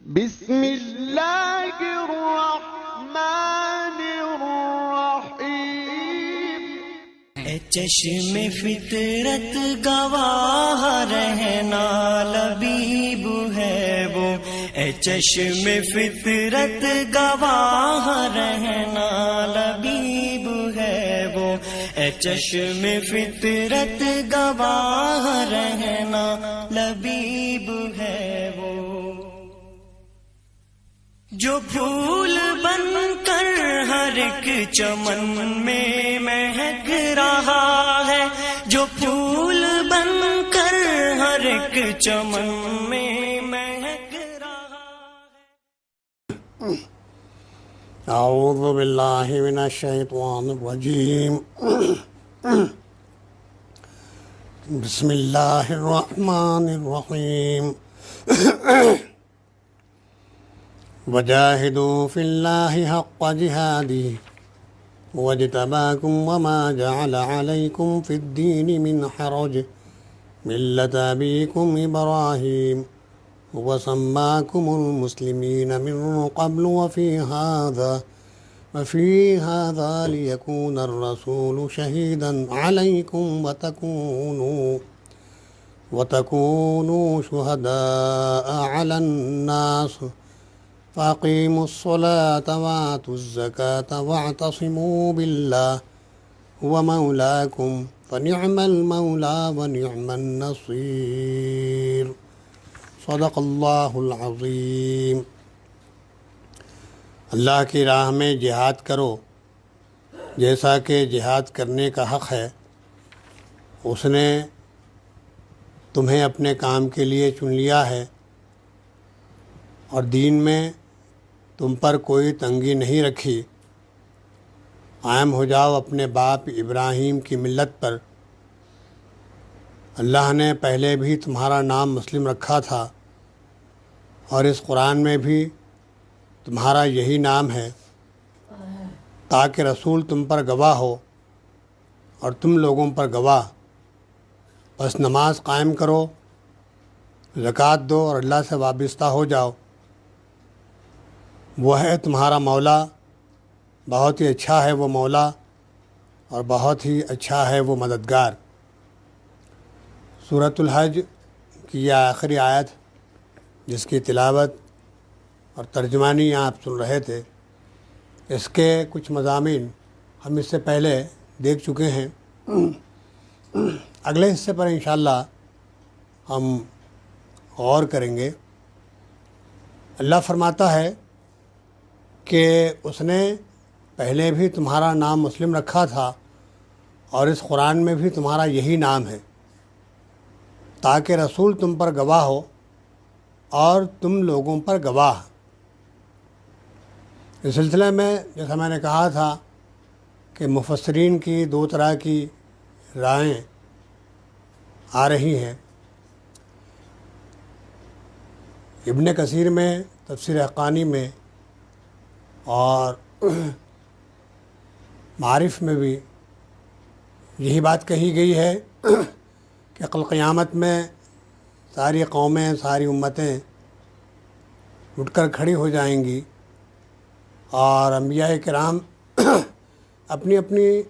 بسم اللہ الرحمن الرحیم۔ اے چشم فطرت گواہ رہنا لبیب ہے وہ، اے چشم فطرت گواہ رہنا لبیب ہے وہ، اے چشم فطرت گواہ رہنا لبیب ہے وہ، جو پھول بن کر ہر ایک چمن میں مہک رہا ہے، جو پھول بن کر ہر ایک چمن میں مہک رہا ہے۔ اعوذ باللہ من الشیطان الرجیم، بسم اللہ الرحمن الرحیم، وجاہدوا فی اللہ حق جہادہ واجتباکم وما جعل علیکم فی الدین من حرج ملۃ ابیکم ابراہیم وسماکم المسلمین من قبل وفی هذا لیکون الرسول شہیدا علیکم وتکونوا شہداء علی الناس فاقیموا الصلاة وآتوا الزکاة واعتصموا باللہ هو مولاکم فنعم المولا ونعم النصیر۔ صدق اللہ العظیم۔ اللہ کی راہ میں جہاد کرو، جیسا کہ جہاد کرنے کا حق ہے اس نے تمہیں اپنے کام کے لیے چن لیا ہے، اور دین میں تم پر کوئی تنگی نہیں رکھی۔ قائم ہو جاؤ اپنے باپ ابراہیم کی ملت پر۔ اللہ نے پہلے بھی تمہارا نام مسلم رکھا تھا، اور اس قرآن میں بھی تمہارا یہی نام ہے، تاکہ رسول تم پر گواہ ہو اور تم لوگوں پر گواہ۔ بس نماز قائم کرو، زکوٰۃ دو اور اللہ سے وابستہ ہو جاؤ۔ وہ ہے تمہارا مولا، بہت ہی اچھا ہے وہ مولا، اور بہت ہی اچھا ہے وہ مددگار۔ سورۃ الحج کی یہ آخری آیت جس کی تلاوت اور ترجمانی آپ سن رہے تھے، اس کے کچھ مضامین ہم اس سے پہلے دیکھ چکے ہیں۔ اگلے حصے پر انشاءاللہ ہم غور کریں گے۔ اللہ فرماتا ہے کہ اس نے پہلے بھی تمہارا نام مسلم رکھا تھا، اور اس قرآن میں بھی تمہارا یہی نام ہے، تاکہ رسول تم پر گواہ ہو اور تم لوگوں پر گواہ۔ اس سلسلے میں جیسا میں نے کہا تھا کہ مفسرین کی دو طرح کی رائیں آ رہی ہیں۔ ابن کثیر میں، تفسیر حقانی میں اور معارف میں بھی یہی بات کہی گئی ہے کہ کل قیامت میں ساری قومیں، ساری امتیں اٹھ کر کھڑی ہو جائیں گی، اور انبیاء کرام اپنی اپنی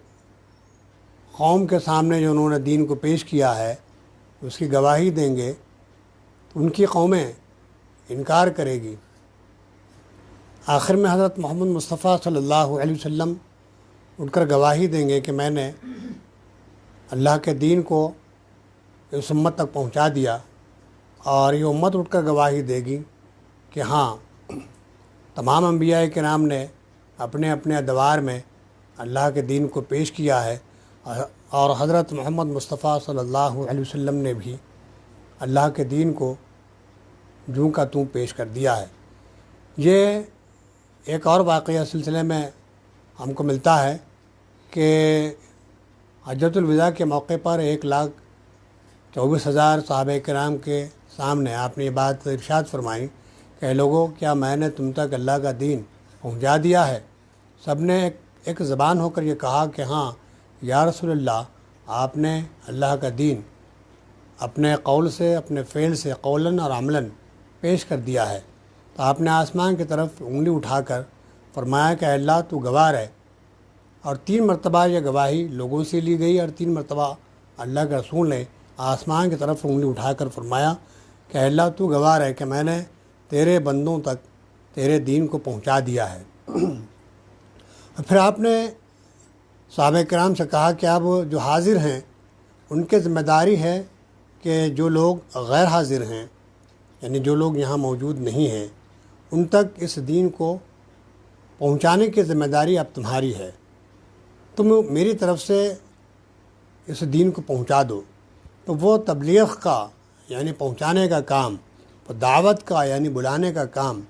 قوم کے سامنے جو انہوں نے دین کو پیش کیا ہے اس کی گواہی دیں گے، تو ان کی قومیں انکار کرے گی۔ آخر میں حضرت محمد مصطفیٰ صلی اللہ علیہ وسلم اٹھ کر گواہی دیں گے کہ میں نے اللہ کے دین کو اس امت تک پہنچا دیا، اور یہ امت اٹھ کر گواہی دے گی کہ ہاں، تمام انبیاء کرام نے اپنے اپنے ادوار میں اللہ کے دین کو پیش کیا ہے، اور حضرت محمد مصطفیٰ صلی اللہ علیہ وسلم نے بھی اللہ کے دین کو جوں کا توں پیش کر دیا ہے۔ یہ ایک اور واقعہ سلسلے میں ہم کو ملتا ہے کہ حجۃ الوداع کے موقع پر 1,24,000 صحابہ کرام کے سامنے آپ نے یہ بات ارشاد فرمائی کہ اے لوگوں، کیا میں نے تم تک اللہ کا دین پہنچا دیا ہے؟ سب نے ایک زبان ہو کر یہ کہا کہ ہاں یا رسول اللہ، آپ نے اللہ کا دین اپنے قول سے، اپنے فعل سے قولاً اور عملاً پیش کر دیا ہے۔ تو تو آپ نے آسمان کی طرف انگلی اٹھا کر فرمایا کہ اللہ تو گواہ ہے، اور 3 مرتبہ یہ گواہی لوگوں سے لی گئی، اور 3 مرتبہ اللہ کے رسول نے آسمان کی طرف انگلی اٹھا کر فرمایا کہ اللہ تو گواہ ہے کہ میں نے تیرے بندوں تک تیرے دین کو پہنچا دیا ہے۔ اور پھر آپ نے صحابہ کرام سے کہا کہ اب جو حاضر ہیں ان کے ذمہ داری ہے کہ جو لوگ غیر حاضر ہیں، یعنی جو لوگ یہاں موجود نہیں ہیں، ان تک اس دین کو پہنچانے کی ذمہ داری اب تمہاری ہے، تم میری طرف سے اس دین کو پہنچا دو۔ تو وہ تبلیغ کا یعنی پہنچانے کا کام، دعوت کا یعنی بلانے کا کام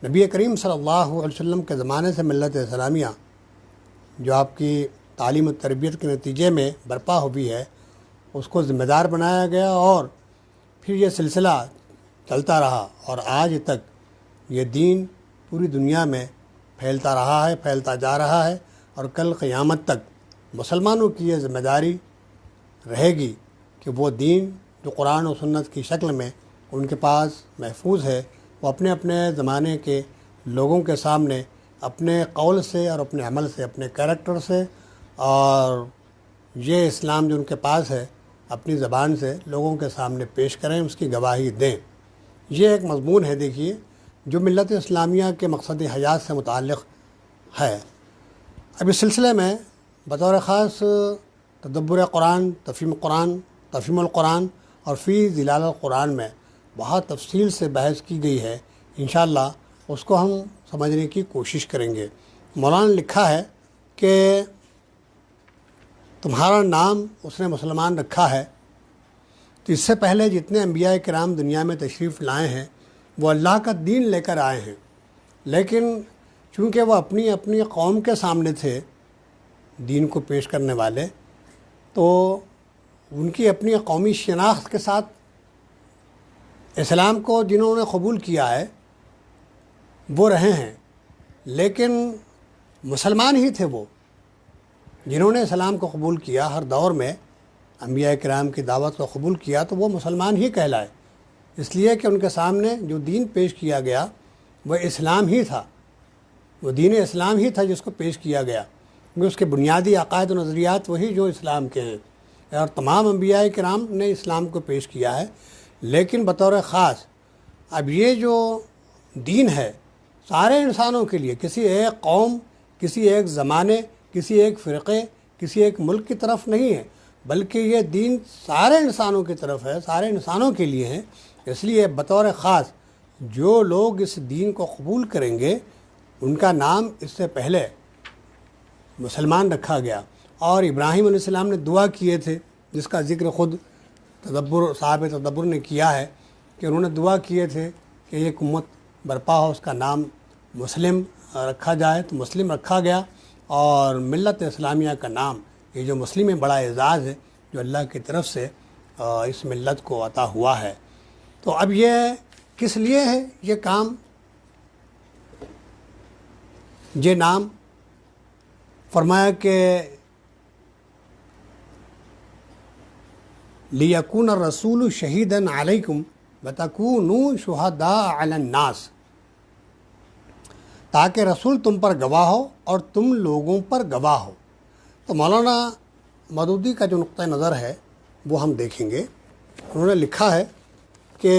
نبی کریم صلی اللہ علیہ وسلم کے زمانے سے ملت اسلامیہ جو آپ کی تعلیم و تربیت کے نتیجے میں برپا ہوئی ہے، اس کو ذمہ دار بنایا گیا، اور پھر یہ سلسلہ چلتا رہا، اور آج تک یہ دین پوری دنیا میں پھیلتا رہا ہے، پھیلتا جا رہا ہے، اور کل قیامت تک مسلمانوں کی یہ ذمہ داری رہے گی کہ وہ دین جو قرآن و سنت کی شکل میں ان کے پاس محفوظ ہے، وہ اپنے اپنے زمانے کے لوگوں کے سامنے اپنے قول سے اور اپنے عمل سے، اپنے کیریکٹر سے، اور یہ اسلام جو ان کے پاس ہے اپنی زبان سے لوگوں کے سامنے پیش کریں، اس کی گواہی دیں۔ یہ ایک مضمون ہے دیکھیے جو ملت اسلامیہ کے مقصد حیات سے متعلق ہے۔ اب اس سلسلے میں بطور خاص تدبر قرآن، تفہیم القرآن اور فی ظلال القرآن میں بہت تفصیل سے بحث کی گئی ہے، انشاءاللہ اس کو ہم سمجھنے کی کوشش کریں گے۔ مولانا نے لکھا ہے کہ تمہارا نام اس نے مسلمان رکھا ہے، تو اس سے پہلے جتنے انبیاء کرام دنیا میں تشریف لائے ہیں وہ اللہ کا دین لے کر آئے ہیں، لیکن چونکہ وہ اپنی اپنی قوم کے سامنے تھے دین کو پیش کرنے والے، تو ان کی اپنی قومی شناخت کے ساتھ اسلام کو جنہوں نے قبول کیا ہے وہ رہے ہیں، لیکن مسلمان ہی تھے وہ جنہوں نے اسلام کو قبول کیا۔ ہر دور میں انبیاء کرام کی دعوت کو قبول کیا تو وہ مسلمان ہی کہلائے، اس لیے کہ ان کے سامنے جو دین پیش کیا گیا وہ اسلام ہی تھا، وہ دین اسلام ہی تھا جس کو پیش کیا گیا، کیونکہ اس کے بنیادی عقائد و نظریات وہی جو اسلام کے ہیں، اور تمام انبیاء کرام نے اسلام کو پیش کیا ہے۔ لیکن بطور خاص اب یہ جو دین ہے سارے انسانوں کے لیے، کسی ایک قوم، کسی ایک زمانے، کسی ایک فرقے، کسی ایک ملک کی طرف نہیں ہے، بلکہ یہ دین سارے انسانوں کی طرف ہے، سارے انسانوں کے لیے ہے۔ اس لیے بطور خاص جو لوگ اس دین کو قبول کریں گے ان کا نام اس سے پہلے مسلمان رکھا گیا، اور ابراہیم علیہ السلام نے دعا کیے تھے جس کا ذکر خود صاحب تدبر نے کیا ہے کہ انہوں نے دعا کیے تھے کہ ایک امت برپا ہو، اس کا نام مسلم رکھا جائے، تو مسلم رکھا گیا، اور ملت اسلامیہ کا نام یہ جو مسلم ہے بڑا اعزاز ہے جو اللہ کی طرف سے اس ملت کو عطا ہوا ہے۔ تو اب یہ کس لیے ہے یہ کام، یہ نام فرمایا کہ لِيَكُونَ الرَّسُولُ شَهِيدًا عَلَيْكُمْ وَتَكُونُوا شُهَدَاءَ عَلَى النَّاسِ، تاکہ رسول تم پر گواہ ہو اور تم لوگوں پر گواہ ہو۔ تو مولانا مودودی کا جو نقطہ نظر ہے وہ ہم دیکھیں گے۔ انہوں نے لکھا ہے کہ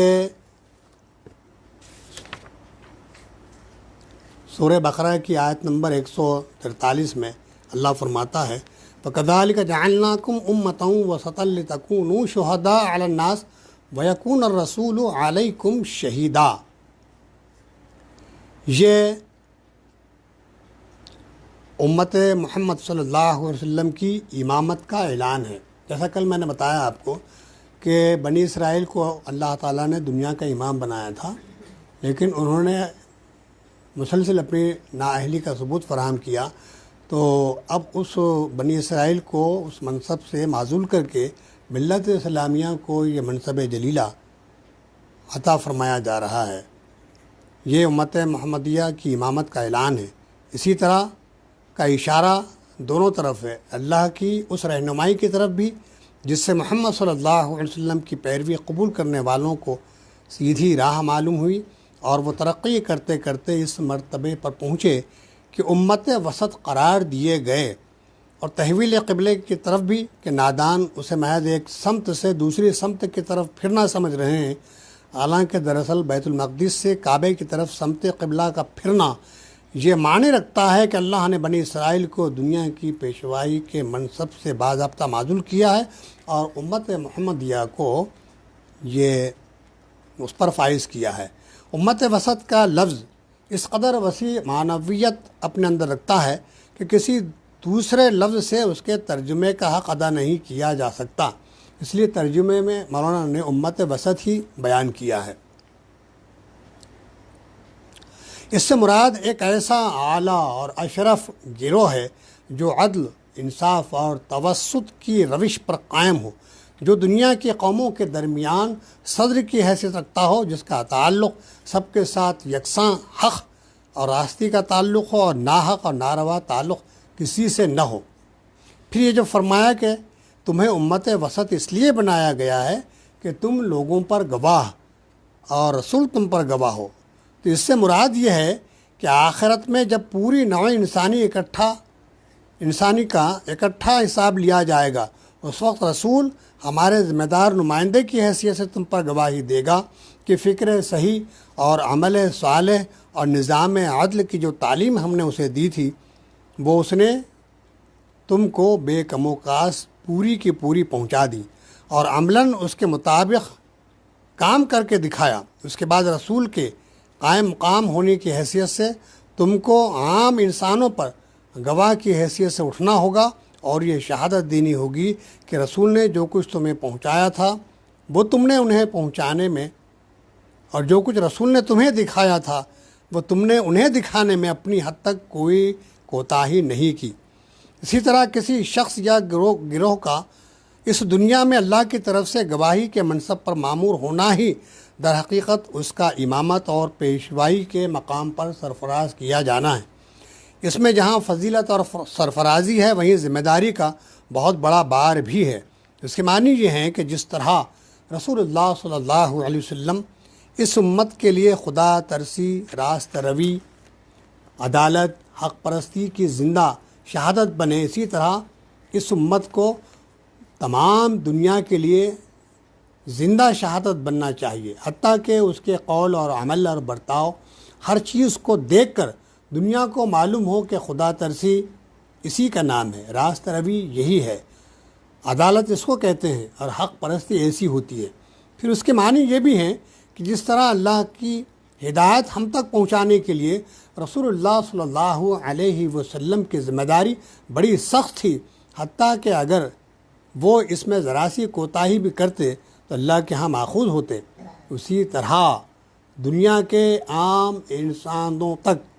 سورہ بقرہ کی آیت نمبر 143 میں اللہ فرماتا ہے فَكَذَلِكَ جَعَلْنَاكُمْ أُمَّةً وَسَطًا لِتَكُونُوا شُهَدَاءَ عَلَى النَّاسِ وَيَكُونَ الرَّسُولُ عَلَيْكُمْ شَهِيدًا۔ یہ امت محمد صلی اللہ علیہ وسلم کی امامت کا اعلان ہے۔ جیسا کل میں نے بتایا آپ کو کہ بنی اسرائیل کو اللہ تعالیٰ نے دنیا کا امام بنایا تھا، لیکن انہوں نے مسلسل اپنی نااہلی کا ثبوت فراہم کیا، تو اب اس بنی اسرائیل کو اس منصب سے معزول کر کے ملت اسلامیہ کو یہ منصب جلیلہ عطا فرمایا جا رہا ہے۔ یہ امت محمدیہ کی امامت کا اعلان ہے۔ اسی طرح کا اشارہ دونوں طرف ہے، اللہ کی اس رہنمائی کی طرف بھی جس سے محمد صلی اللہ علیہ وسلم کی پیروی قبول کرنے والوں کو سیدھی راہ معلوم ہوئی، اور وہ ترقی کرتے کرتے اس مرتبے پر پہنچے کہ امت وسط قرار دیے گئے، اور تحویل قبلے کی طرف بھی کہ نادان اسے محض ایک سمت سے دوسری سمت کی طرف پھرنا سمجھ رہے ہیں، حالانکہ دراصل بیت المقدس سے کعبے کی طرف سمت قبلہ کا پھرنا یہ معنی رکھتا ہے کہ اللہ نے بنی اسرائیل کو دنیا کی پیشوائی کے منصب سے باضابطہ معزول کیا ہے، اور امت محمدیہ کو یہ اس پر فائز کیا ہے۔ امت وسط کا لفظ اس قدر وسیع معنویت اپنے اندر رکھتا ہے کہ کسی دوسرے لفظ سے اس کے ترجمے کا حق ادا نہیں کیا جا سکتا، اس لیے ترجمے میں مولانا نے امت وسط ہی بیان کیا ہے۔ اس سے مراد ایک ایسا اعلیٰ اور اشرف گروہ ہے جو عدل، انصاف اور توسط کی روش پر قائم ہو، جو دنیا کی قوموں کے درمیان صدر کی حیثیت رکھتا ہو، جس کا تعلق سب کے ساتھ یکساں حق اور راستی کا تعلق ہو اور ناحق اور ناروا تعلق کسی سے نہ ہو۔ پھر یہ جو فرمایا کہ تمہیں امت وسط اس لیے بنایا گیا ہے کہ تم لوگوں پر گواہ اور رسول تم پر گواہ ہو، تو اس سے مراد یہ ہے کہ آخرت میں جب پوری نوع انسانی کا اکٹھا حساب لیا جائے گا، اس وقت رسول ہمارے ذمہ دار نمائندے کی حیثیت سے تم پر گواہی دے گا کہ فکر صحیح اور عمل صالح اور نظام عدل کی جو تعلیم ہم نے اسے دی تھی، وہ اس نے تم کو بے کم و کاس پوری کی پوری پہنچا دی، اور عملاً اس کے مطابق کام کر کے دکھایا۔ اس کے بعد رسول کے قائم مقام ہونے کی حیثیت سے تم کو عام انسانوں پر گواہ کی حیثیت سے اٹھنا ہوگا، اور یہ شہادت دینی ہوگی کہ رسول نے جو کچھ تمہیں پہنچایا تھا وہ تم نے انہیں پہنچانے میں، اور جو کچھ رسول نے تمہیں دکھایا تھا وہ تم نے انہیں دکھانے میں اپنی حد تک کوئی کوتاہی نہیں کی۔ اسی طرح کسی شخص یا گروہ کا اس دنیا میں اللہ کی طرف سے گواہی کے منصب پر مامور ہونا ہی در حقیقت اس کا امامت اور پیشوائی کے مقام پر سرفراز کیا جانا ہے۔ اس میں جہاں فضیلت اور سرفرازی ہے، وہیں ذمہ داری کا بہت بڑا بار بھی ہے۔ اس کے معنی یہ ہیں کہ جس طرح رسول اللہ صلی اللہ علیہ وسلم اس امت کے لیے خدا ترسی، راست روی، عدالت، حق پرستی کی زندہ شہادت بنے، اسی طرح اس امت کو تمام دنیا کے لیے زندہ شہادت بننا چاہیے، حتیٰ کہ اس کے قول اور عمل اور برتاؤ ہر چیز کو دیکھ کر دنیا کو معلوم ہو کہ خدا ترسی اسی کا نام ہے، راست روی یہی ہے، عدالت اس کو کہتے ہیں، اور حق پرستی ایسی ہوتی ہے۔ پھر اس کے معنی یہ بھی ہیں کہ جس طرح اللہ کی ہدایت ہم تک پہنچانے کے لیے رسول اللہ صلی اللہ علیہ وسلم کی ذمہ داری بڑی سخت تھی، حتیٰ کہ اگر وہ اس میں ذرا سی کوتاہی بھی کرتے تو اللہ کے ہاں ماخوذ ہوتے، اسی طرح دنیا کے عام انسانوں تک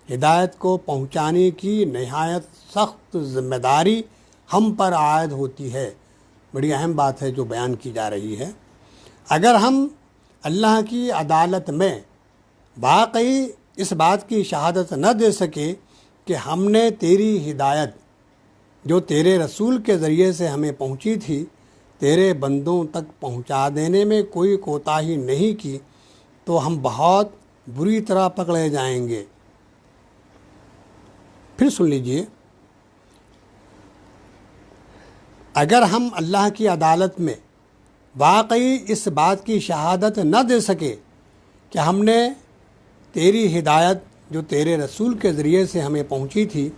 ہدایت کو پہنچانے کی نہایت سخت ذمہ داری ہم پر عائد ہوتی ہے۔ بڑی اہم بات ہے جو بیان کی جا رہی ہے۔ اگر ہم اللہ کی عدالت میں واقعی اس بات کی شہادت نہ دے سکے کہ ہم نے تیری ہدایت جو تیرے رسول کے ذریعے سے ہمیں پہنچی تھی، تیرے بندوں تک پہنچا دینے میں کوئی کوتاہی نہیں کی، تو ہم بہت بری طرح پکڑے جائیں گے۔ پھر سن لیجئے، اگر ہم اللہ کی عدالت میں واقعی اس بات کی شہادت نہ دے سکے کہ ہم نے تیری ہدایت جو تیرے رسول کے ذریعے سے ہمیں پہنچی تھی،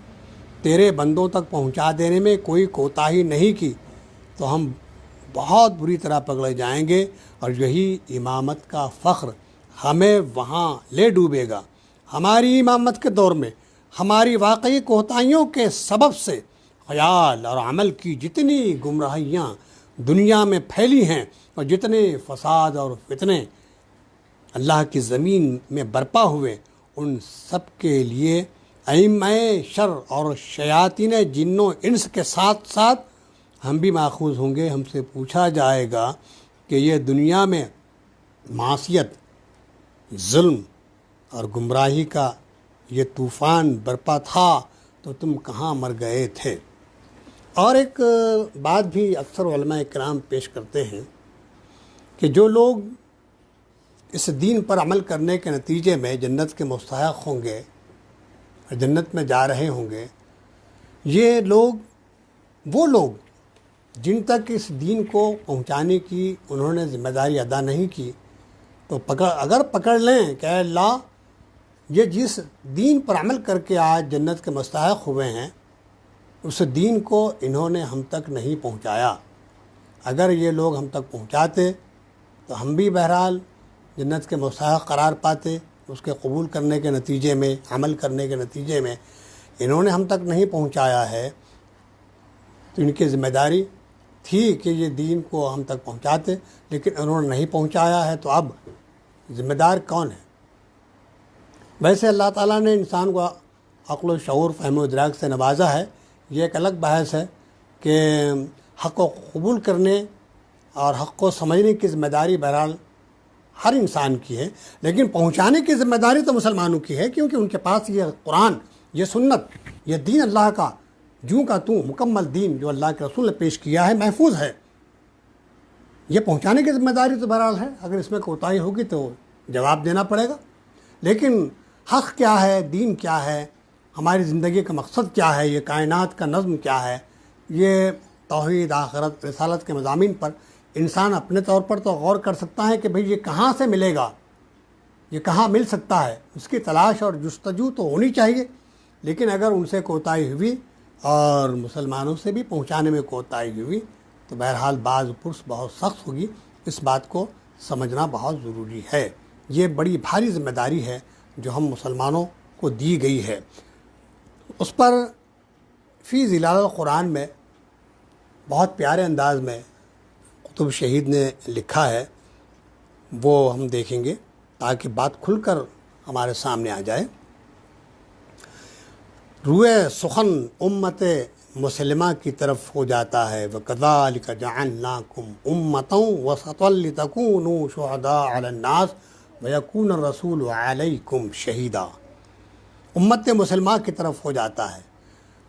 تیرے بندوں تک پہنچا دینے میں کوئی کوتاہی نہیں کی، تو ہم بہت بری طرح پکڑے جائیں گے، اور یہی امامت کا فخر ہمیں وہاں لے ڈوبے گا۔ ہماری امامت کے دور میں ہماری واقعی کوتاہیوں کے سبب سے خیال اور عمل کی جتنی گمراہیاں دنیا میں پھیلی ہیں، اور جتنے فساد اور فتنے اللہ کی زمین میں برپا ہوئے، ان سب کے لیے ائمہ شر اور شیاطین جن و انس کے ساتھ ساتھ ہم بھی ماخوذ ہوں گے۔ ہم سے پوچھا جائے گا کہ یہ دنیا میں معصیت، ظلم اور گمراہی کا یہ طوفان برپا تھا تو تم کہاں مر گئے تھے۔ اور ایک بات بھی اکثر علماء کرام پیش کرتے ہیں کہ جو لوگ اس دین پر عمل کرنے کے نتیجے میں جنت کے مستحق ہوں گے، جنت میں جا رہے ہوں گے، یہ لوگ وہ لوگ جن تک اس دین کو پہنچانے کی انہوں نے ذمہ داری ادا نہیں کی، تو اگر پکڑ لیں کہ اے اللہ یہ جس دین پر عمل کر کے آج جنت کے مستحق ہوئے ہیں اس دین کو انہوں نے ہم تک نہیں پہنچایا، اگر یہ لوگ ہم تک پہنچاتے تو ہم بھی بہرحال جنت کے مستحق قرار پاتے۔ اس کے قبول کرنے کے نتیجے میں، عمل کرنے کے نتیجے میں انہوں نے ہم تک نہیں پہنچایا ہے، تو ان کی ذمہ داری تھی کہ یہ دین کو ہم تک پہنچاتے، لیکن انہوں نے نہیں پہنچایا ہے، تو اب ذمہ دار کون ہے؟ ویسے اللہ تعالیٰ نے انسان کو عقل و شعور، فہم و ادراک سے نوازا ہے، یہ ایک الگ بحث ہے کہ حق کو قبول کرنے اور حق کو سمجھنے کی ذمہ داری بہرحال ہر انسان کی ہے، لیکن پہنچانے کی ذمہ داری تو مسلمانوں کی ہے، کیونکہ ان کے پاس یہ قرآن، یہ سنت، یہ دین اللہ کا جوں کا توں مکمل دین جو اللہ کے رسول نے پیش کیا ہے محفوظ ہے، یہ پہنچانے کی ذمہ داری تو بہرحال ہے۔ اگر اس میں کوتاہی ہوگی تو جواب دینا پڑے گا، لیکن حق کیا ہے، دین کیا ہے، ہماری زندگی کا مقصد کیا ہے، یہ کائنات کا نظم کیا ہے، یہ توحید، آخرت، رسالت کے مضامین پر انسان اپنے طور پر تو غور کر سکتا ہے کہ بھئی یہ کہاں سے ملے گا، یہ کہاں مل سکتا ہے، اس کی تلاش اور جستجو تو ہونی چاہیے، لیکن اگر ان سے کوتاہی ہوئی اور مسلمانوں سے بھی پہنچانے میں کوتاہی ہوئی تو بہرحال بعض پرس بہت سخت ہوگی۔ اس بات کو سمجھنا بہت ضروری ہے، یہ بڑی بھاری ذمہ داری ہے جو ہم مسلمانوں کو دی گئی ہے۔ اس پر فی ظلال القرآن میں بہت پیارے انداز میں قطب شہید نے لکھا ہے، وہ ہم دیکھیں گے تاکہ بات کھل کر ہمارے سامنے آ جائے۔ روئے سخن امت مسلمہ کی طرف ہو جاتا ہے، وَكَذَلِكَ جَعَلْنَاكُمْ أُمَّةً وَسَطًا لِتَكُونُوا شُهَدَاءَ عَلَى النَّاسِ وَيَكُونَ الرَّسُولُ عَلَيْكُمْ شَهِيدًا۔ امت مسلمہ کی طرف ہو جاتا ہے،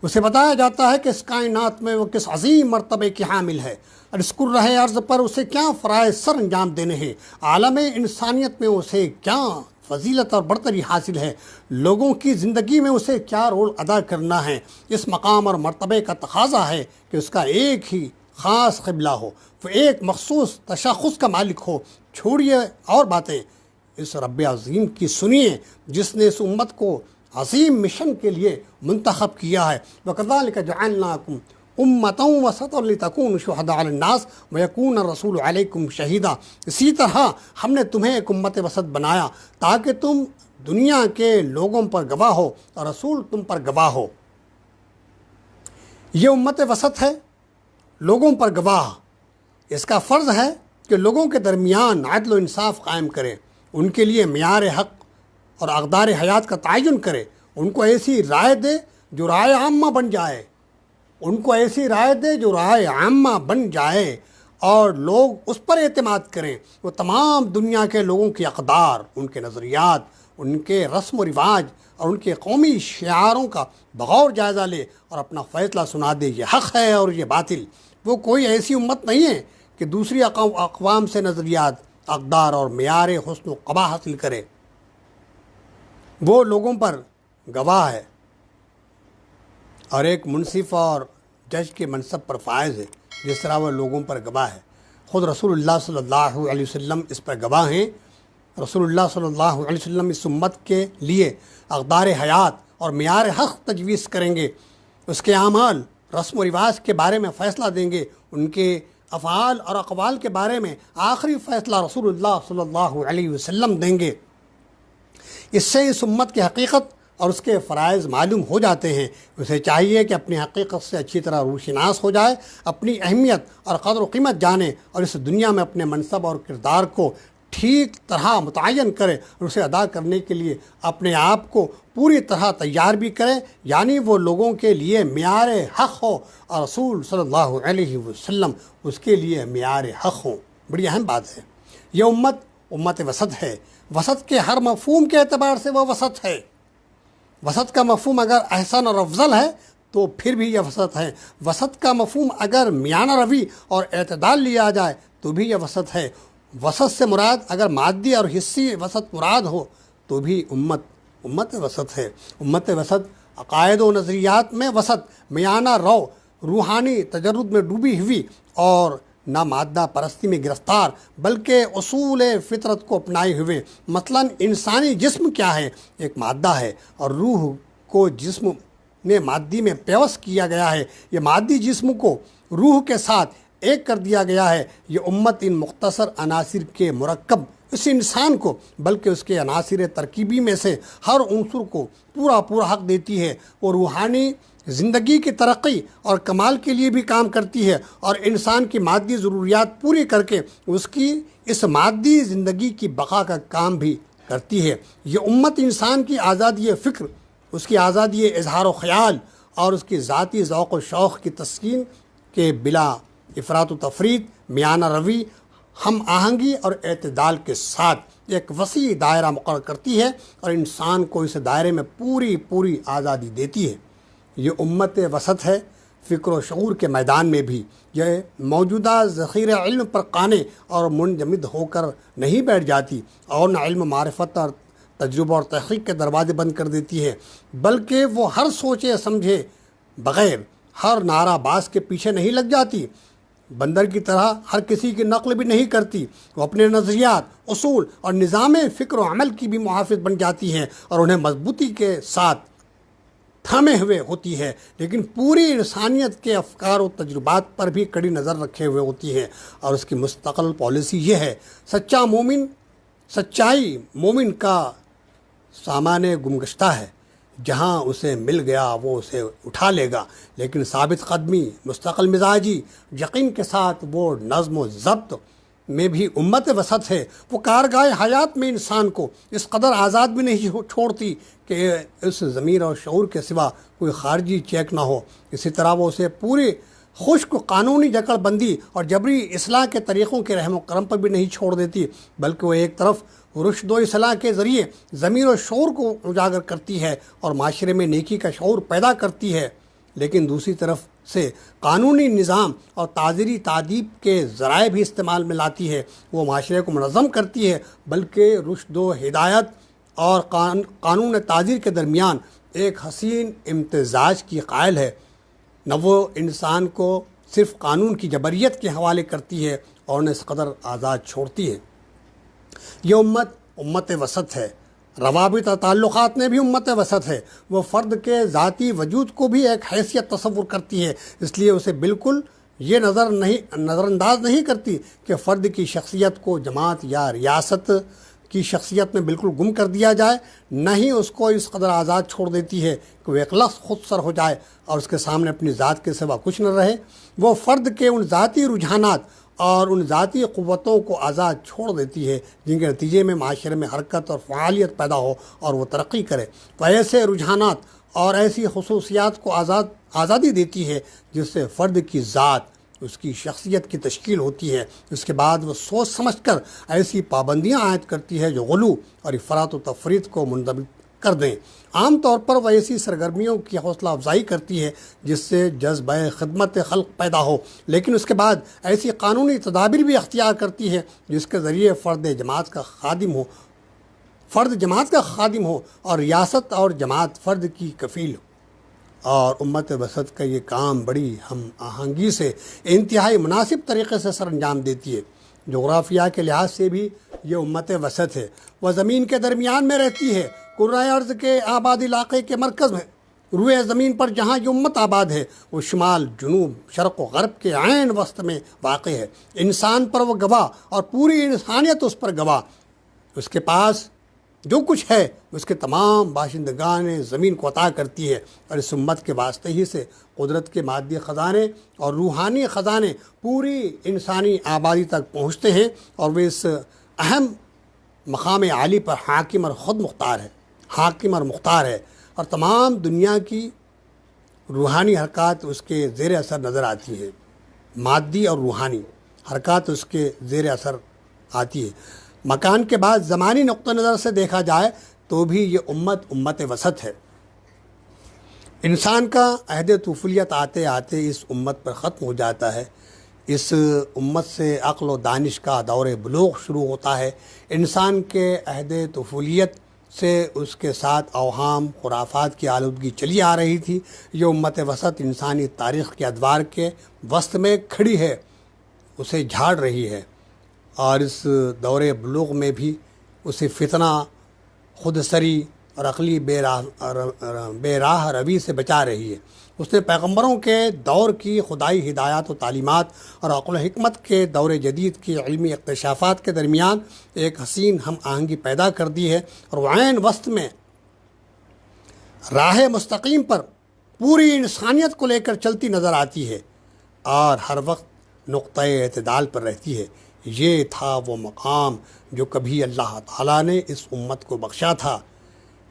اسے بتایا جاتا ہے کہ اس کائنات میں وہ کس عظیم مرتبے کی حامل ہے اور اس کرۂ ارض پر اسے کیا فرائض سر انجام دینے ہیں، عالم انسانیت میں اسے کیا فضیلت اور برتری حاصل ہے، لوگوں کی زندگی میں اسے کیا رول ادا کرنا ہے۔ اس مقام اور مرتبے کا تقاضا ہے کہ اس کا ایک ہی خاص قبلہ ہو، وہ ایک مخصوص تشخص کا مالک ہو۔ چھوڑیے اور باتیں، اس رب عظیم کی سنیے جس نے اس امت کو عظیم مشن کے لیے منتخب کیا ہے۔ وَكَذَلِكَ جَعَلْنَاكُمْ أُمَّةً وَسَطًا لِتَكُونُوا شُهَدَاءَ عَلَى النَّاسِ وَيَكُونَ الرَّسُولُ عَلَيْكُمْ شَهِيدًا۔ اسی طرح ہم نے تمہیں ایک امت وسط بنایا تاکہ تم دنیا کے لوگوں پر گواہ ہو اور رسول تم پر گواہ ہو۔ یہ امت وسط ہے، لوگوں پر گواہ، اس کا فرض ہے کہ لوگوں کے درمیان عدل و انصاف قائم کرے، ان کے لیے معیار حق اور اقدار حیات کا تعین کرے، ان کو ایسی رائے دے جو رائے عامہ بن جائے، ان کو ایسی رائے دے جو رائے عامہ بن جائے اور لوگ اس پر اعتماد کریں۔ وہ تمام دنیا کے لوگوں کی اقدار، ان کے نظریات، ان کے رسم و رواج اور ان کے قومی شعاروں کا بغور جائزہ لے اور اپنا فیصلہ سنا دے، یہ حق ہے اور یہ باطل۔ وہ کوئی ایسی امت نہیں ہے کہ دوسری اقوام سے نظریات، اقدار اور معیار حسن و قباح حاصل کرے، وہ لوگوں پر گواہ ہے اور ایک منصف اور جج کے منصب پر فائز ہے، جس طرح وہ لوگوں پر گواہ ہے۔ خود رسول اللہ صلی اللہ علیہ وسلم اس پر گواہ ہیں۔ رسول اللہ صلی اللہ علیہ وسلم اس امت کے لیے اقدار حیات اور معیار حق تجویز کریں گے، اس کے اعمال، رسم و رواج کے بارے میں فیصلہ دیں گے، ان کے افعال اور اقوال کے بارے میں آخری فیصلہ رسول اللہ صلی اللہ علیہ وسلم دیں گے۔ اس سے اس امت کی حقیقت اور اس کے فرائض معلوم ہو جاتے ہیں۔ اسے چاہیے کہ اپنی حقیقت سے اچھی طرح روشناس ہو جائے، اپنی اہمیت اور قدر و قیمت جانے اور اس دنیا میں اپنے منصب اور کردار کو ٹھیک طرح متعین کرے اور اسے ادا کرنے کے لیے اپنے آپ کو پوری طرح تیار بھی کرے، یعنی وہ لوگوں کے لیے معیار حق ہو اور رسول صلی اللہ علیہ وسلم اس کے لیے معیار حق ہوں۔ بڑی اہم بات ہے۔ یہ امت وسط ہے۔ وسط کے ہر مفہوم کے اعتبار سے وہ وسط ہے۔ وسط کا مفہوم اگر احسن اور افضل ہے تو پھر بھی یہ وسط ہے۔ وسط کا مفہوم اگر میانہ روی اور اعتدال لیا جائے تو بھی یہ وسط ہے۔ وسط سے مراد اگر مادی اور حصی وسط مراد ہو تو بھی امت وسط ہے۔ امت وسط عقائد و نظریات میں وسط، میانہ رو، روحانی تجرد میں ڈوبی ہوئی اور نہ مادہ پرستی میں گرفتار، بلکہ اصول فطرت کو اپنائے ہوئے۔ مثلا انسانی جسم کیا ہے؟ ایک مادہ ہے، اور روح کو جسم میں مادی میں پیوست کیا گیا ہے۔ یہ مادی جسم کو روح کے ساتھ ایک کر دیا گیا ہے۔ یہ امت ان مختصر عناصر کے مرکب اس انسان کو، بلکہ اس کے عناصر ترکیبی میں سے ہر عنصر کو پورا حق دیتی ہے۔ وہ روحانی زندگی کی ترقی اور کمال کے لیے بھی کام کرتی ہے، اور انسان کی مادی ضروریات پوری کر کے اس کی اس مادی زندگی کی بقا کا کام بھی کرتی ہے۔ یہ امت انسان کی آزادی فکر، اس کی آزادی اظہار و خیال اور اس کی ذاتی ذوق و شوق کی تسکین کے بلا افراط و تفریط، میانہ روی، ہم آہنگی اور اعتدال کے ساتھ ایک وسیع دائرہ مقرر کرتی ہے اور انسان کو اس دائرے میں پوری آزادی دیتی ہے۔ یہ امت وسط ہے۔ فکر و شعور کے میدان میں بھی یہ موجودہ ذخیرہ علم پر قانے اور منجمد ہو کر نہیں بیٹھ جاتی اور نہ علم معرفت اور تجربہ اور تحقیق کے دروازے بند کر دیتی ہے، بلکہ وہ ہر سوچے سمجھے بغیر، ہر نعرہ باز کے پیچھے نہیں لگ جاتی۔ بندر کی طرح ہر کسی کی نقل بھی نہیں کرتی۔ وہ اپنے نظریات، اصول اور نظام فکر و عمل کی بھی محافظ بن جاتی ہے اور انہیں مضبوطی کے ساتھ تھامے ہوئے ہوتی ہے، لیکن پوری انسانیت کے افکار و تجربات پر بھی کڑی نظر رکھے ہوئے ہوتی ہے، اور اس کی مستقل پالیسی یہ ہے: سچائی مومن کا سامان گمگشتہ ہے، جہاں اسے مل گیا وہ اسے اٹھا لے گا، لیکن ثابت قدمی، مستقل مزاجی، یقین کے ساتھ وہ نظم و ضبط میں بھی امت وسط ہے۔ وہ کارگاہ حیات میں انسان کو اس قدر آزاد بھی نہیں چھوڑتی کہ اس ضمیر اور شعور کے سوا کوئی خارجی چیک نہ ہو۔ اسی طرح وہ اسے پوری خشک قانونی جکڑ بندی اور جبری اصلاح کے طریقوں کے رحم و کرم پر بھی نہیں چھوڑ دیتی، بلکہ وہ ایک طرف رشد و اصلاح کے ذریعے ضمیر و شعور کو اجاگر کرتی ہے اور معاشرے میں نیکی کا شعور پیدا کرتی ہے، لیکن دوسری طرف سے قانونی نظام اور تعزیری تادیب کے ذرائع بھی استعمال میں لاتی ہے۔ وہ معاشرے کو منظم کرتی ہے، بلکہ رشد و ہدایت اور قانون تعزیر کے درمیان ایک حسین امتزاج کی قائل ہے۔ نہ وہ انسان کو صرف قانون کی جبریت کے حوالے کرتی ہے اور نہ اس قدر آزاد چھوڑتی ہے۔ یہ امت وسط ہے۔ روابط اور تعلقات میں بھی امت وسط ہے۔ وہ فرد کے ذاتی وجود کو بھی ایک حیثیت تصور کرتی ہے، اس لیے اسے بالکل یہ نظر انداز نہیں کرتی کہ فرد کی شخصیت کو جماعت یا ریاست کی شخصیت میں بالکل گم کر دیا جائے، نہ ہی اس کو اس قدر آزاد چھوڑ دیتی ہے کہ وہ ایک لفظ خود سر ہو جائے اور اس کے سامنے اپنی ذات کے سوا کچھ نہ رہے۔ وہ فرد کے ان ذاتی رجحانات اور ان ذاتی قوتوں کو آزاد چھوڑ دیتی ہے جن کے نتیجے میں معاشرے میں حرکت اور فعالیت پیدا ہو اور وہ ترقی کرے۔ وہ ایسے رجحانات اور ایسی خصوصیات کو آزادی دیتی ہے جس سے فرد کی ذات، اس کی شخصیت کی تشکیل ہوتی ہے۔ اس کے بعد وہ سوچ سمجھ کر ایسی پابندیاں عائد کرتی ہے جو غلو اور افراط و تفریط کو منضبط کر دیں۔ عام طور پر وہ ایسی سرگرمیوں کی حوصلہ افزائی کرتی ہے جس سے جذبہ خدمت خلق پیدا ہو، لیکن اس کے بعد ایسی قانونی تدابیر بھی اختیار کرتی ہے جس کے ذریعے فرد جماعت کا خادم ہو اور ریاست اور جماعت فرد کی کفیل ہو۔ اور امت وسط کا یہ کام بڑی ہم آہنگی سے انتہائی مناسب طریقے سے سر انجام دیتی ہے۔ جغرافیہ کے لحاظ سے بھی یہ امت وسط ہے۔ وہ زمین کے درمیان میں رہتی ہے، کرۂ ارض کے آباد علاقے کے مرکز میں۔ روئے زمین پر جہاں یہ امت آباد ہے وہ شمال، جنوب، شرق و غرب کے عین وسط میں واقع ہے۔ انسان پر وہ گواہ اور پوری انسانیت اس پر گواہ۔ اس کے پاس جو کچھ ہے اس کے تمام باشندگان زمین کو عطا کرتی ہے، اور اس امت کے واسطے ہی سے قدرت کے مادی خزانے اور روحانی خزانے پوری انسانی آبادی تک پہنچتے ہیں، اور وہ اس اہم مقام عالی پر حاکم اور مختار ہے، اور تمام دنیا کی روحانی حرکات اس کے زیر اثر نظر آتی ہے۔ مادی اور روحانی حرکات اس کے زیر اثر آتی ہے۔ مکان کے بعد زمانی نقطہ نظر سے دیکھا جائے تو بھی یہ امت وسط ہے۔ انسان کا عہد طفولیت آتے آتے اس امت پر ختم ہو جاتا ہے۔ اس امت سے عقل و دانش کا دور بلوغ شروع ہوتا ہے۔ انسان کے عہد طفولیت سے اس کے ساتھ اوہام خرافات کی آلودگی چلی آ رہی تھی۔ یہ امت وسط انسانی تاریخ کے ادوار کے وسط میں کھڑی ہے، اسے جھاڑ رہی ہے، اور اس دور بلوغ میں بھی اسے فتنہ، خود سری اور عقلی بے راہ روی سے بچا رہی ہے۔ اس نے پیغمبروں کے دور کی خدائی ہدایات و تعلیمات اور عقل و حکمت کے دور جدید کی علمی اکتشافات کے درمیان ایک حسین ہم آہنگی پیدا کر دی ہے، اور وہ عین وسط میں راہ مستقیم پر پوری انسانیت کو لے کر چلتی نظر آتی ہے اور ہر وقت نقطۂ اعتدال پر رہتی ہے۔ یہ تھا وہ مقام جو کبھی اللہ تعالیٰ نے اس امت کو بخشا تھا۔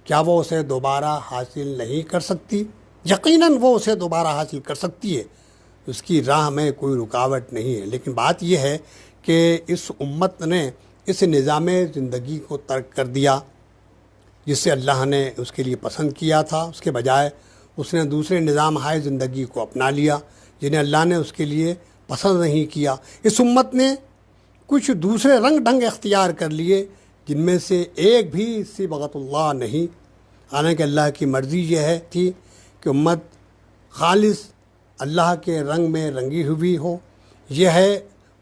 کیا وہ اسے دوبارہ حاصل نہیں کر سکتی؟ یقیناً وہ اسے دوبارہ حاصل کر سکتی ہے، اس کی راہ میں کوئی رکاوٹ نہیں ہے۔ لیکن بات یہ ہے کہ اس امت نے اس نظام زندگی کو ترک کر دیا جس سے اللہ نے اس کے لیے پسند کیا تھا، اس کے بجائے اس نے دوسرے نظام ہائے زندگی کو اپنا لیا جنہیں اللہ نے اس کے لیے پسند نہیں کیا۔ اس امت نے کچھ دوسرے رنگ ڈھنگ اختیار کر لیے جن میں سے ایک بھی صبغۃ اللہ نہیں، حالانکہ اللہ کی مرضی یہ تھی کہ امت خالص اللہ کے رنگ میں رنگی ہوئی ہو۔ یہ ہے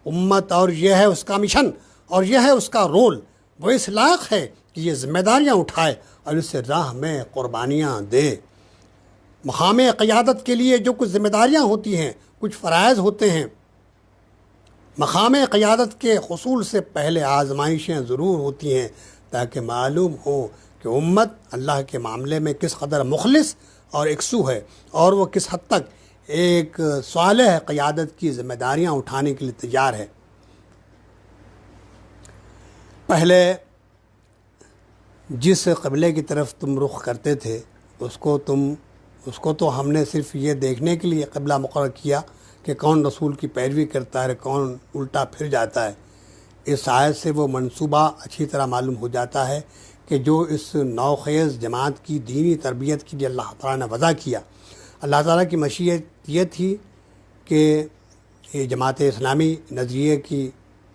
امت اور یہ ہے اس کا مشن اور یہ ہے اس کا رول۔ وہ اس لائق ہے کہ یہ ذمہ داریاں اٹھائے اور اس راہ میں قربانیاں دے۔ مقام قیادت کے لیے جو کچھ ذمہ داریاں ہوتی ہیں، کچھ فرائض ہوتے ہیں، مقام قیادت کے حصول سے پہلے آزمائشیں ضرور ہوتی ہیں تاکہ معلوم ہو کہ امت اللہ کے معاملے میں کس قدر مخلص اور یکسو ہے اور وہ کس حد تک ایک صالح قیادت کی ذمہ داریاں اٹھانے کے لیے تیار ہے۔ پہلے جس قبلے کی طرف تم رخ کرتے تھے اس کو تو ہم نے صرف یہ دیکھنے کے لیے قبلہ مقرر کیا کہ کون رسول کی پیروی کرتا ہے، کون الٹا پھر جاتا ہے۔ اس آیت سے وہ منصوبہ اچھی طرح معلوم ہو جاتا ہے کہ جو اس نوخیز جماعت کی دینی تربیت کے لیے اللہ تعالیٰ نے وضع کیا، اللہ تعالیٰ کی مشیت یہ تھی کہ یہ جماعت اسلامی نظریے کی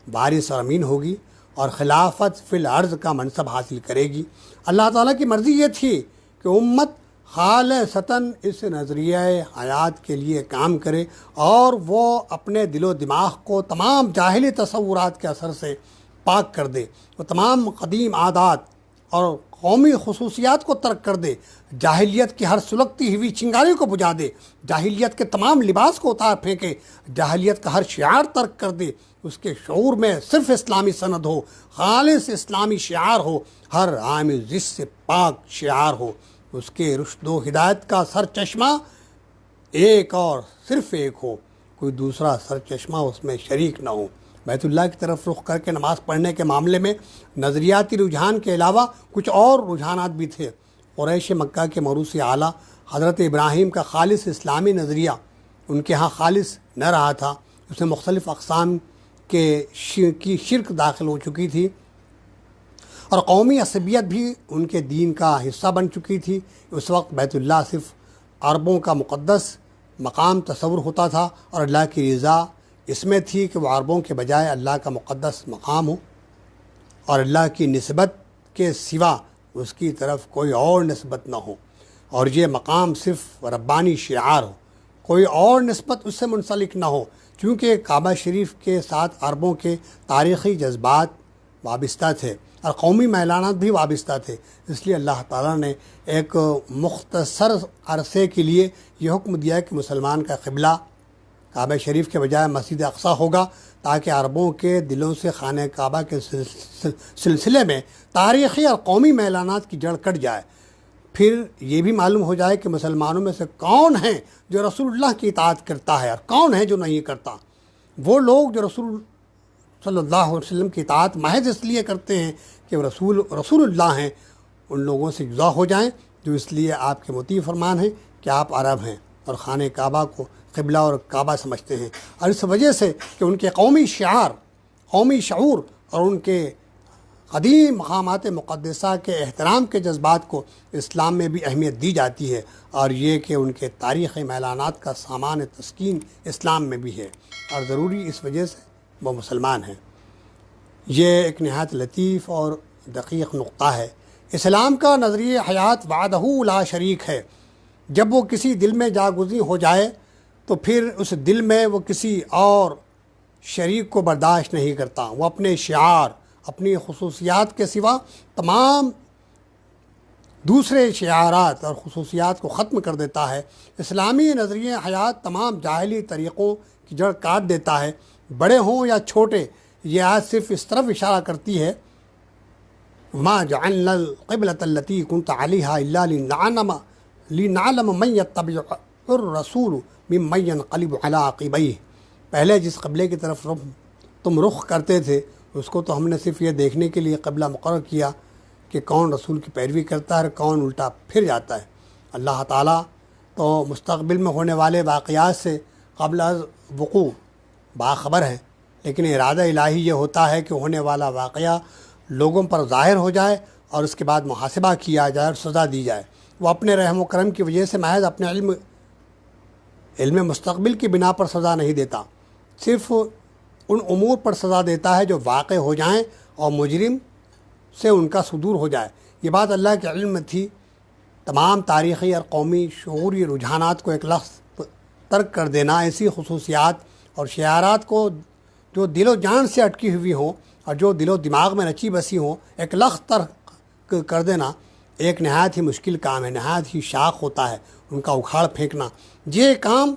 وارث اور امین ہوگی اور خلافت فی الارض کا منصب حاصل کرے گی۔ اللہ تعالیٰ کی مرضی یہ تھی کہ امت خالصتاً اس نظریہ حیات کے لیے کام کرے اور وہ اپنے دل و دماغ کو تمام جاہلی تصورات کے اثر سے پاک کر دے، وہ تمام قدیم عادات اور قومی خصوصیات کو ترک کر دے، جاہلیت کی ہر سلگتی ہوئی چنگاری کو بجھا دے، جاہلیت کے تمام لباس کو اتار پھینکے، جاہلیت کا ہر شعار ترک کر دے، اس کے شعور میں صرف اسلامی سند ہو، خالص اسلامی شعار ہو، ہر عام زش سے پاک شعار ہو، اس کے رشد و ہدایت کا سر چشمہ ایک اور صرف ایک ہو، کوئی دوسرا سر چشمہ اس میں شریک نہ ہو۔ بیت اللہ کی طرف رخ کر کے نماز پڑھنے کے معاملے میں نظریاتی رجحان کے علاوہ کچھ اور رجحانات بھی تھے۔ قریش مکہ کے موروث اعلیٰ حضرت ابراہیم کا خالص اسلامی نظریہ ان کے ہاں خالص نہ رہا تھا، اس میں مختلف اقسام کی شرک داخل ہو چکی تھی اور قومی عصبیت بھی ان کے دین کا حصہ بن چکی تھی۔ اس وقت بیت اللہ صرف عربوں کا مقدس مقام تصور ہوتا تھا اور اللہ کی رضا اس میں تھی کہ وہ عربوں کے بجائے اللہ کا مقدس مقام ہو اور اللہ کی نسبت کے سوا اس کی طرف کوئی اور نسبت نہ ہو، اور یہ مقام صرف ربانی شعار ہو، کوئی اور نسبت اس سے منسلک نہ ہو۔ چونکہ کعبہ شریف کے ساتھ عربوں کے تاریخی جذبات وابستہ تھے اور قومی میلانات بھی وابستہ تھے، اس لیے اللہ تعالیٰ نے ایک مختصر عرصے کے لیے یہ حکم دیا کہ مسلمان کا قبلہ کعبہ شریف کے بجائے مسجد اقصیٰ ہوگا، تاکہ عربوں کے دلوں سے خانہ کعبہ کے سلسلے میں تاریخی اور قومی میلانات کی جڑ کٹ جائے۔ پھر یہ بھی معلوم ہو جائے کہ مسلمانوں میں سے کون ہیں جو رسول اللہ کی اطاعت کرتا ہے اور کون ہے جو نہیں کرتا۔ وہ لوگ جو رسول صلی اللہ علیہ وسلم کی اطاعت محض اس لیے کرتے ہیں کہ وہ رسول اللہ ہیں، ان لوگوں سے جدا ہو جائیں جو اس لیے آپ کے مطیع فرمان ہیں کہ آپ عرب ہیں اور خانہ کعبہ کو قبلہ اور کعبہ سمجھتے ہیں، اور اس وجہ سے کہ ان کے قومی شعور اور ان کے قدیم مقامات مقدسہ کے احترام کے جذبات کو اسلام میں بھی اہمیت دی جاتی ہے، اور یہ کہ ان کے تاریخی میلانات کا سامان تسکین اسلام میں بھی ہے، اور ضروری اس وجہ سے وہ مسلمان ہیں۔ یہ ایک نہایت لطیف اور دقیق نقطہ ہے۔ اسلام کا نظریہ حیات وحدہ لا شریک ہے۔ جب وہ کسی دل میں جاگزین ہو جائے تو پھر اس دل میں وہ کسی اور شریک کو برداشت نہیں کرتا۔ وہ اپنے شعار، اپنی خصوصیات کے سوا تمام دوسرے شعارات اور خصوصیات کو ختم کر دیتا ہے۔ اسلامی نظریہ حیات تمام جاہلی طریقوں کی جڑ کاٹ دیتا ہے، بڑے ہوں یا چھوٹے۔ یہ آیت صرف اس طرف اشارہ کرتی ہے، ما جعلنا القبلۃ التي كنت عليها الا لنعلم من يتبع الرسول ممن ينقلب على عقبيه۔ پہلے جس قبلے کی طرف تم رخ کرتے تھے اس کو تو ہم نے صرف یہ دیکھنے کے لیے قبلہ مقرر کیا کہ کون رسول کی پیروی کرتا ہے اور کون الٹا پھر جاتا ہے۔ اللہ تعالیٰ تو مستقبل میں ہونے والے واقعات سے قبل از وقوع باخبر ہے، لیکن ارادہ الہی یہ ہوتا ہے کہ ہونے والا واقعہ لوگوں پر ظاہر ہو جائے اور اس کے بعد محاسبہ کیا جائے اور سزا دی جائے۔ وہ اپنے رحم و کرم کی وجہ سے محض اپنے علم مستقبل کی بنا پر سزا نہیں دیتا، صرف ان امور پر سزا دیتا ہے جو واقع ہو جائیں اور مجرم سے ان کا صدور ہو جائے۔ یہ بات اللہ کے علم میں تھی۔ تمام تاریخی اور قومی شعوری رجحانات کو ایک لفظ ترک کر دینا، ایسی خصوصیات اور شعارات کو جو دل و جان سے اٹکی ہوئی ہوں اور جو دل و دماغ میں رچی بسی ہوں، ایک لفظ ترک کر دینا ایک نہایت ہی مشکل کام ہے، نہایت ہی شاق ہوتا ہے ان کا اکھاڑ پھینکنا۔ یہ کام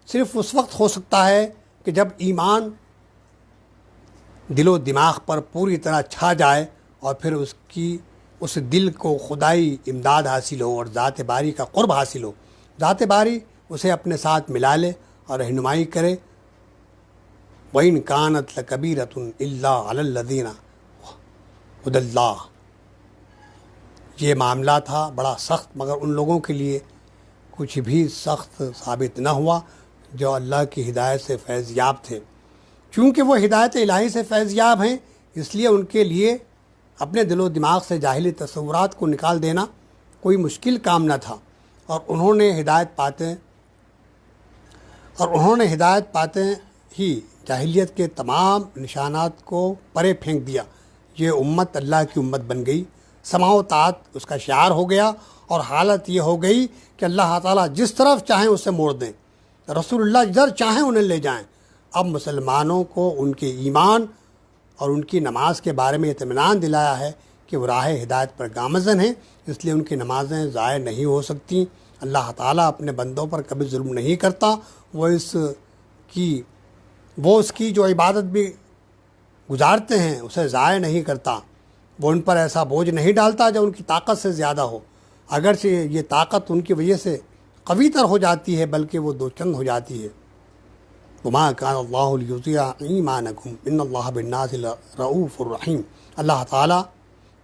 صرف اس وقت ہو سکتا ہے کہ جب ایمان دل و دماغ پر پوری طرح چھا جائے اور پھر اس دل کو خدائی امداد حاصل ہو اور ذات باری کا قرب حاصل ہو، ذات باری اسے اپنے ساتھ ملا لے اور رہنمائی کرے۔ وَإِنْ كَانَتْ لَكَبِيرَةٌ إِلَّا عَلَى الَّذِينَ هُدَى اللَّهِ۔ یہ معاملہ تھا بڑا سخت، مگر ان لوگوں کے لیے کچھ بھی سخت ثابت نہ ہوا جو اللہ کی ہدایت سے فیض یاب تھے۔ چونکہ وہ ہدایت الہی سے فیض یاب ہیں، اس لیے ان کے لیے اپنے دل و دماغ سے جاہلی تصورات کو نکال دینا کوئی مشکل کام نہ تھا، اور انہوں نے ہدایت پاتے ہی جاہلیت کے تمام نشانات کو پرے پھینک دیا۔ یہ امت اللہ کی امت بن گئی، سماع و طاعت اس کا شعار ہو گیا، اور حالت یہ ہو گئی کہ اللہ تعالیٰ جس طرف چاہیں اسے موڑ دیں، رسول اللہ جدھر چاہیں انہیں لے جائیں۔ اب مسلمانوں کو ان کے ایمان اور ان کی نماز کے بارے میں اطمینان دلایا ہے کہ وہ راہ ہدایت پر گامزن ہیں، اس لیے ان کی نمازیں ضائع نہیں ہو سکتی۔ اللہ تعالیٰ اپنے بندوں پر کبھی ظلم نہیں کرتا، وہ اس کی جو عبادت بھی گزارتے ہیں اسے ضائع نہیں کرتا۔ وہ ان پر ایسا بوجھ نہیں ڈالتا جو ان کی طاقت سے زیادہ ہو، اگرچہ یہ طاقت ان کی وجہ سے قوی تر ہو جاتی ہے بلکہ وہ دو چند ہو جاتی ہے۔ وَمَا كَانَ اللَّهُ لِيُضِيعَ إِيمَانَكُمْ إِنَّ اللَّهَ بِالنَّاسِ لَرَءُوفٌ رَحِيمٌ۔ اللہ تعالیٰ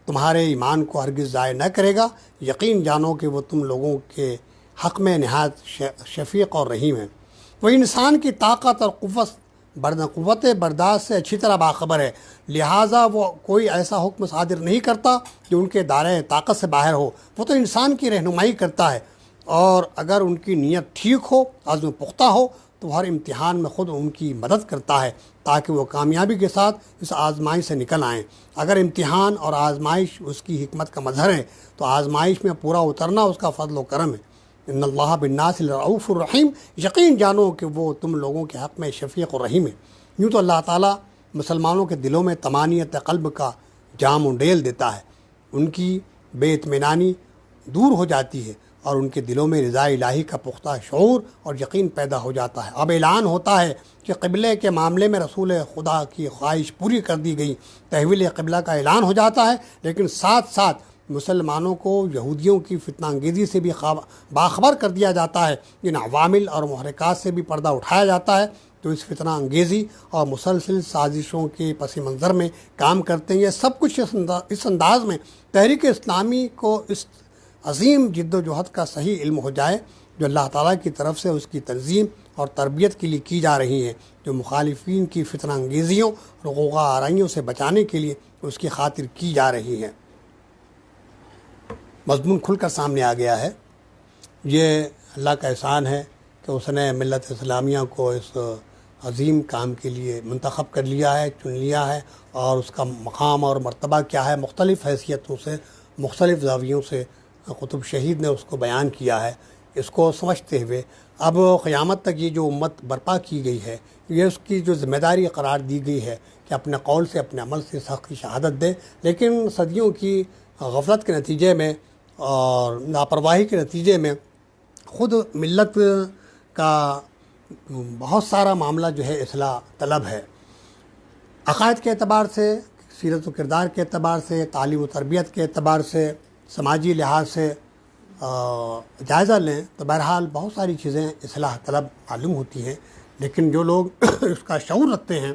تمہارے ایمان کو ہرگز ضائع نہ کرے گا، یقین جانو کہ وہ تم لوگوں کے حق میں نہایت شفیق اور رحیم ہے۔ وہ انسان کی طاقت اور قوت برداشت سے اچھی طرح باخبر ہے، لہٰذا وہ کوئی ایسا حکم صادر نہیں کرتا جو ان کے دائرۂ طاقت سے باہر ہو۔ وہ تو انسان کی رہنمائی کرتا ہے، اور اگر ان کی نیت ٹھیک ہو، عزم پختہ ہو، تو ہر امتحان میں خود ان کی مدد کرتا ہے تاکہ وہ کامیابی کے ساتھ اس آزمائش سے نکل آئیں۔ اگر امتحان اور آزمائش اس کی حکمت کا مظہر ہے تو آزمائش میں پورا اترنا اس کا فضل و کرم ہے۔ ان اللہ بالناس لرؤوف الرحیم، یقین جانو کہ وہ تم لوگوں کے حق میں شفیق و رحیم ہے۔ یوں تو اللہ تعالیٰ مسلمانوں کے دلوں میں طمانینت قلب کا جام ڈیل دیتا ہے، ان کی بے اطمینانی دور ہو جاتی ہے اور ان کے دلوں میں رضا الہی کا پختہ شعور اور یقین پیدا ہو جاتا ہے۔ اب اعلان ہوتا ہے کہ قبلے کے معاملے میں رسول خدا کی خواہش پوری کر دی گئی، تحویل قبلہ کا اعلان ہو جاتا ہے، لیکن ساتھ ساتھ مسلمانوں کو یہودیوں کی فتنہ انگیزی سے بھی باخبر کر دیا جاتا ہے۔ ان عوامل اور محرکات سے بھی پردہ اٹھایا جاتا ہے تو اس فتنہ انگیزی اور مسلسل سازشوں کے پس منظر میں کام کرتے ہیں۔ یہ سب کچھ اس انداز میں تحریک اسلامی کو اس عظیم جد و جہد کا صحیح علم ہو جائے جو اللہ تعالیٰ کی طرف سے اس کی تنظیم اور تربیت کے لیے کی جا رہی ہیں، جو مخالفین کی فتنہ انگیزیوں اور غوغا آرائیوں سے بچانے کے لیے اس کی خاطر کی جا رہی ہیں۔ مضمون کھل کر سامنے آ گیا ہے۔ یہ اللہ کا احسان ہے کہ اس نے ملت اسلامیہ کو اس عظیم کام کے لیے منتخب کر لیا ہے، چن لیا ہے، اور اس کا مقام اور مرتبہ کیا ہے مختلف حیثیتوں سے، مختلف زاویوں سے قطب شہید نے اس کو بیان کیا ہے۔ اس کو سمجھتے ہوئے اب قیامت تک یہ جو امت برپا کی گئی ہے، یہ اس کی جو ذمہ داری قرار دی گئی ہے کہ اپنے قول سے، اپنے عمل سے اس حق کی شہادت دے، لیکن صدیوں کی غفلت کے نتیجے میں اور لاپرواہی کے نتیجے میں خود ملت کا بہت سارا معاملہ جو ہے اصلاح طلب ہے۔ عقائد کے اعتبار سے، سیرت و کردار کے اعتبار سے، تعلیم و تربیت کے اعتبار سے، سماجی لحاظ سے جائزہ لیں تو بہرحال بہت ساری چیزیں اصلاح طلب معلوم ہوتی ہیں، لیکن جو لوگ اس کا شعور رکھتے ہیں،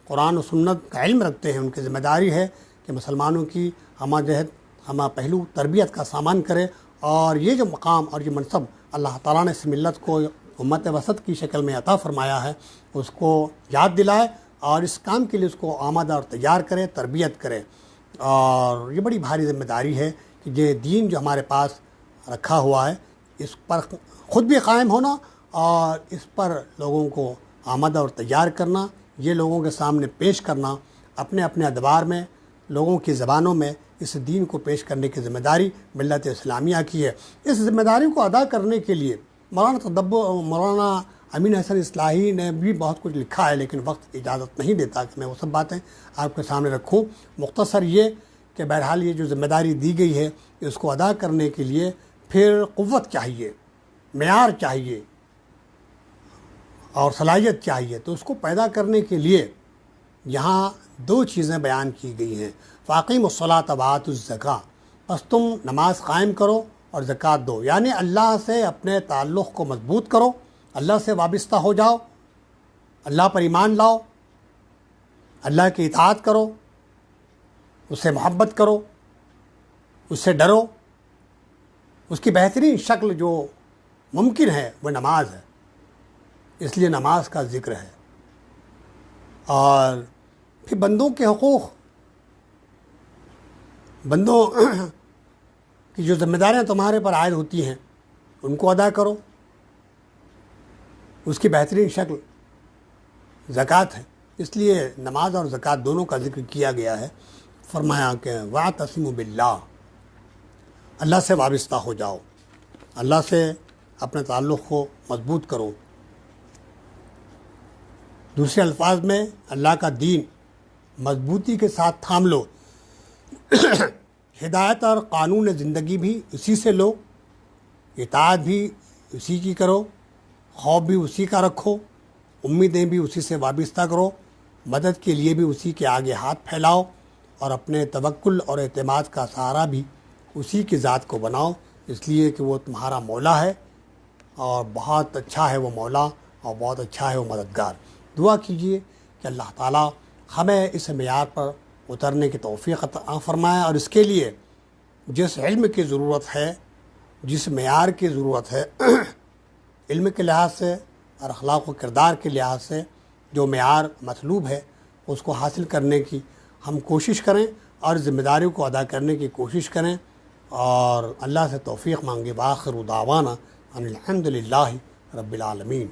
قرآن و سنت کا علم رکھتے ہیں، ان کی ذمہ داری ہے کہ مسلمانوں کی ہمہ جہت، ہمہ پہلو تربیت کا سامان کرے، اور یہ جو مقام اور یہ منصب اللہ تعالیٰ نے اس ملت کو امت وسط کی شکل میں عطا فرمایا ہے، اس کو یاد دلائے اور اس کام کے لیے اس کو آمادہ اور تیار کرے، تربیت کرے۔ اور یہ بڑی بھاری ذمہ داری ہے کہ یہ دین جو ہمارے پاس رکھا ہوا ہے، اس پر خود بھی قائم ہونا اور اس پر لوگوں کو آمادہ اور تیار کرنا، یہ لوگوں کے سامنے پیش کرنا، اپنے اپنے ادوار میں، لوگوں کی زبانوں میں اس دین کو پیش کرنے کی ذمہ داری ملت اسلامیہ کی ہے۔ اس ذمہ داری کو ادا کرنے کے لیے مولانا امین حسن اصلاحی نے بھی بہت کچھ لکھا ہے، لیکن وقت اجازت نہیں دیتا کہ میں وہ سب باتیں آپ کے سامنے رکھوں۔ مختصر یہ کہ بہرحال یہ جو ذمہ داری دی گئی ہے، اس کو ادا کرنے کے لیے پھر قوت چاہیے، معیار چاہیے اور صلاحیت چاہیے۔ تو اس کو پیدا کرنے کے لیے یہاں دو چیزیں بیان کی گئی ہیں۔ فاقیموا الصلاۃ وآتوا الزکاۃ، بس تم نماز قائم کرو اور زکوٰۃ دو، یعنی اللہ سے اپنے تعلق کو مضبوط کرو، اللہ سے وابستہ ہو جاؤ، اللہ پر ایمان لاؤ، اللہ کی اطاعت کرو، اس سے محبت کرو، اس سے ڈرو۔ اس کی بہترین شکل جو ممکن ہے وہ نماز ہے، اس لیے نماز کا ذکر ہے۔ اور پھر بندوں کے حقوق، بندوں کی جو ذمہ داریاں تمہارے پر عائد ہوتی ہیں ان کو ادا کرو، اس کی بہترین شکل زکوٰۃ ہے، اس لیے نماز اور زکوٰۃ دونوں کا ذکر کیا گیا ہے۔ فرمایا کہ واعتصموا باللہ، اللہ سے وابستہ ہو جاؤ، اللہ سے اپنے تعلق کو مضبوط کرو۔ دوسرے الفاظ میں اللہ کا دین مضبوطی کے ساتھ تھام لو، ہدایت اور قانون زندگی بھی اسی سے لو، اطاعت بھی اسی کی کرو، خوف بھی اسی کا رکھو، امیدیں بھی اسی سے وابستہ کرو، مدد کے لیے بھی اسی کے آگے ہاتھ پھیلاؤ، اور اپنے توکل اور اعتماد کا سہارا بھی اسی کی ذات کو بناؤ، اس لیے کہ وہ تمہارا مولا ہے اور بہت اچھا ہے وہ مولا اور بہت اچھا ہے وہ مددگار۔ دعا کیجئے کہ اللہ تعالیٰ ہمیں اس معیار پر اترنے کی توفیق عطا فرمائے، اور اس کے لیے جس علم کی ضرورت ہے، جس معیار کی ضرورت ہے علم کے لحاظ سے اور اخلاق و کردار کے لحاظ سے جو معیار مطلوب ہے اس کو حاصل کرنے کی ہم کوشش کریں اور ذمہ داریوں کو ادا کرنے کی کوشش کریں، اور اللہ سے توفیق مانگے۔ وآخر دعوانا ان الحمد للہ رب العالمین۔